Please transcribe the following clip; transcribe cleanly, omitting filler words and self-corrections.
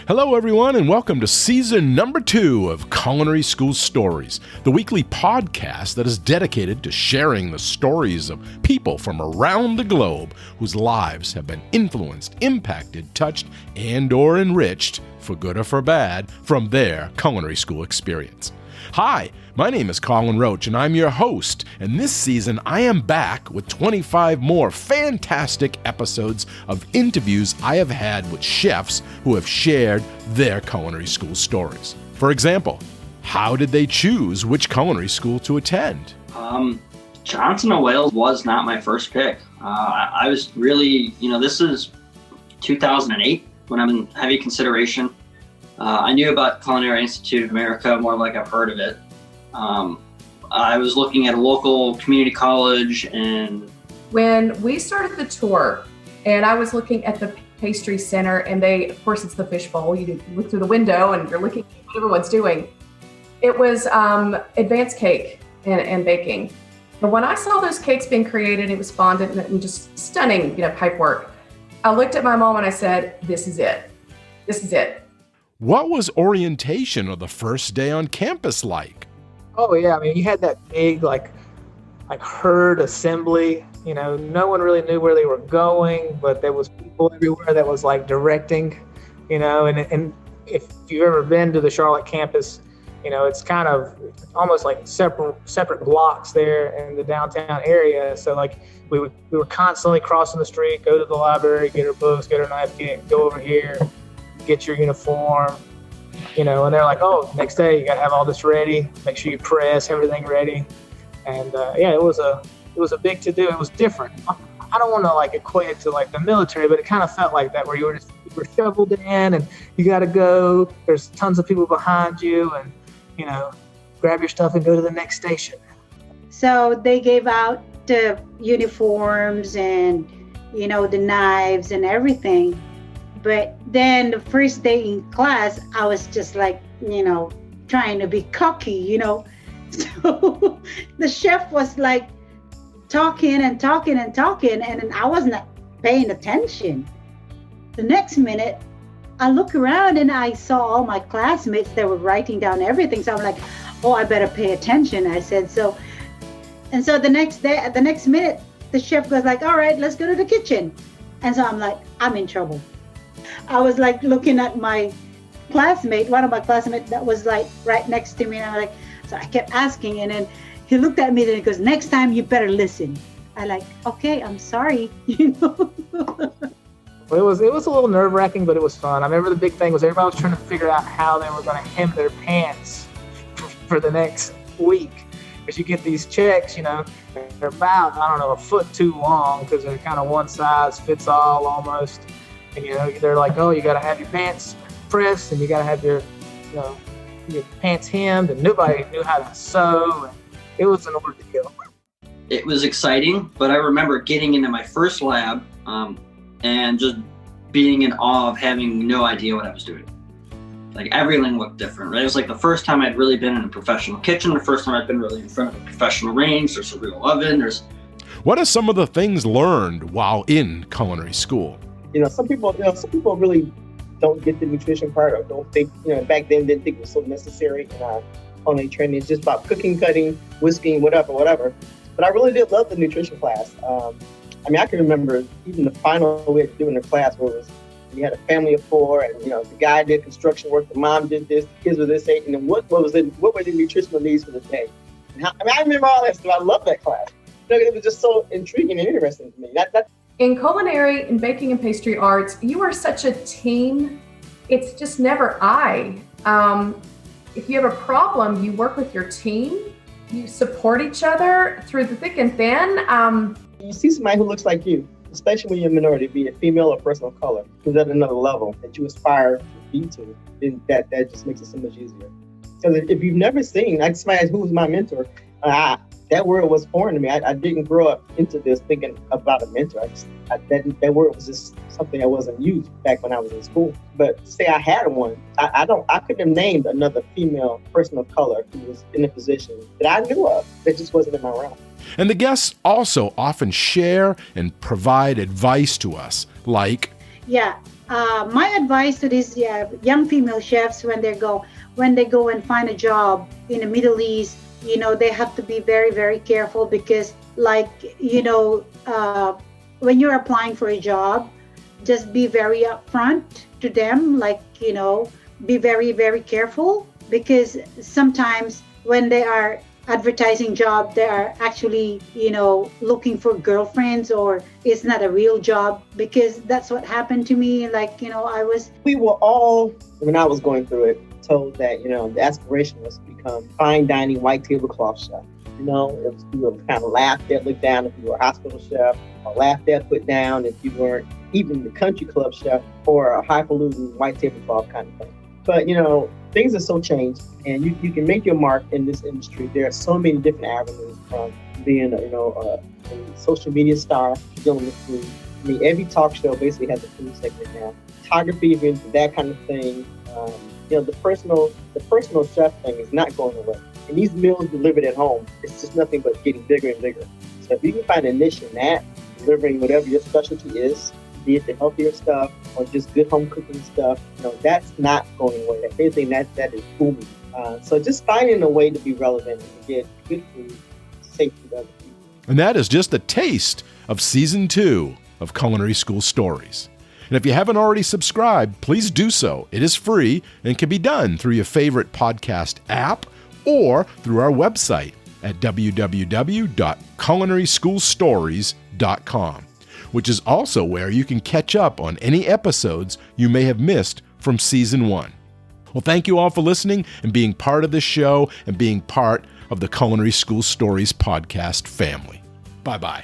Hello, everyone, and welcome to season number 2 of Culinary School Stories, the weekly podcast that is dedicated to sharing the stories of people from around the globe whose lives have been influenced, impacted, touched, and/or enriched, for good or for bad, from their culinary school experience. Hi, my name is Colin Roach, and I'm your host, and this season I am back with 25 more fantastic episodes of interviews I have had with chefs who have shared their culinary school stories. For example, how did they choose which culinary school to attend? Johnson & Wales was not my first pick. I was really, this is 2008 when I'm in heavy consideration. I knew about Culinary Institute of America more like I've heard of it. I was looking at a local community college, and when we started the tour and I was looking at the pastry center, and of course it's the fishbowl, you look through the window and you're looking at what everyone's doing. It was advanced cake and baking. But when I saw those cakes being created, it was fondant and just stunning, pipe work. I looked at my mom and I said, this is it. This is it. What was orientation or the first day on campus like? Oh yeah, you had that big like herd assembly. No one really knew where they were going, but there was people everywhere that was like directing. And if you've ever been to the Charlotte campus, it's kind of almost like separate blocks there in the downtown area. So like we were constantly crossing the street, go to the library, get our books, get our knife kit, go over here, get your uniform, and they're like, oh, next day you got to have all this ready. Make sure you press everything ready. And it was a big to do. It was different. I don't want to like equate it to like the military, but it kind of felt like that, where you were shoveled in and you got to go. There's tons of people behind you, and grab your stuff and go to the next station. So they gave out the uniforms and the knives and everything. But then the first day in class, I was just like, trying to be cocky, So the chef was like talking and talking and talking, and I wasn't paying attention. The next minute, I look around and I saw all my classmates that were writing down everything. So I'm like, oh, I better pay attention. I said so. And so the next minute, the chef goes like, all right, let's go to the kitchen. And so I'm like, I'm in trouble. I was like looking at my classmate, one of my classmates that was like right next to me. And I'm like, so I kept asking, and then he looked at me and he goes, next time you better listen. I like, okay, I'm sorry. Well, it was a little nerve-wracking, but it was fun. I remember the big thing was everybody was trying to figure out how they were going to hem their pants for the next week. Because you get these checks, they're about, a foot too long because they're kind of one size fits all almost. And, they're like, oh, you got to have your pants pressed and you got to have your pants hemmed, and nobody knew how to sew. And it was an ordeal. it was exciting. But I remember getting into my first lab and just being in awe of having no idea what I was doing. Like everything looked different, right? It was like the first time I'd really been in a professional kitchen, the first time I'd been really in front of a professional range. There's a real oven. What are some of the things learned while in culinary school? Some people really don't get the nutrition part, or don't think, back then didn't think it was so necessary in our culinary training. It's just about cooking, cutting, whisking, whatever. But I really did love the nutrition class. I can remember even the final we had to do in the class where we had a family of 4, and the guy did construction work, the mom did this, the kids were this age, and then what were the nutritional needs for the day? I remember all that stuff. I love that class. It was just so intriguing and interesting to me. In culinary and baking and pastry arts, you are such a team. It's just never I. If you have a problem, you work with your team. You support each other through the thick and thin. You see somebody who looks like you, especially when you're a minority, be it female or person of color, who's at another level that you aspire to be to, then that just makes it so much easier. So if you've never seen, like somebody who was my mentor, that word was foreign to me. I didn't grow up into this thinking about a mentor. That word was just something that wasn't used back when I was in school. But to say I had one, I couldn't have named another female person of color who was in a position that I knew of that just wasn't in my realm. And the guests also often share and provide advice to us, like, yeah, my advice to these young female chefs when they go and find a job in the Middle East, they have to be very, very careful because, like, when you're applying for a job, just be very upfront to them, like, be very, very careful, because sometimes when they are advertising job, they are actually, looking for girlfriends, or it's not a real job, because that's what happened to me. Like, we were all, when I was going through it, told that, the aspiration was to become fine dining white tablecloth chef. You were kind of laughed at, looked down if you were a hospital chef, or laughed at, put down if you weren't even the country club chef or a highfalutin white tablecloth kind of thing. But, things are so changed, and you can make your mark in this industry. There are so many different avenues, from being a social media star, dealing with food. I mean, every talk show basically has a food segment now. Photography, even that kind of thing. The personal chef thing is not going away. And these meals delivered at home, it's just nothing but getting bigger and bigger. So if you can find a niche in that, delivering whatever your specialty is, be it the healthier stuff or just good home cooking stuff, that's not going away. If anything, that is booming. So just finding a way to be relevant and to get good food, safe to other people. And that is just a taste of Season 2 of Culinary School Stories. And if you haven't already subscribed, please do so. It is free and can be done through your favorite podcast app or through our website at www.culinaryschoolstories.com, which is also where you can catch up on any episodes you may have missed from Season 1. Well, thank you all for listening and being part of this show and being part of the Culinary School Stories podcast family. Bye-bye.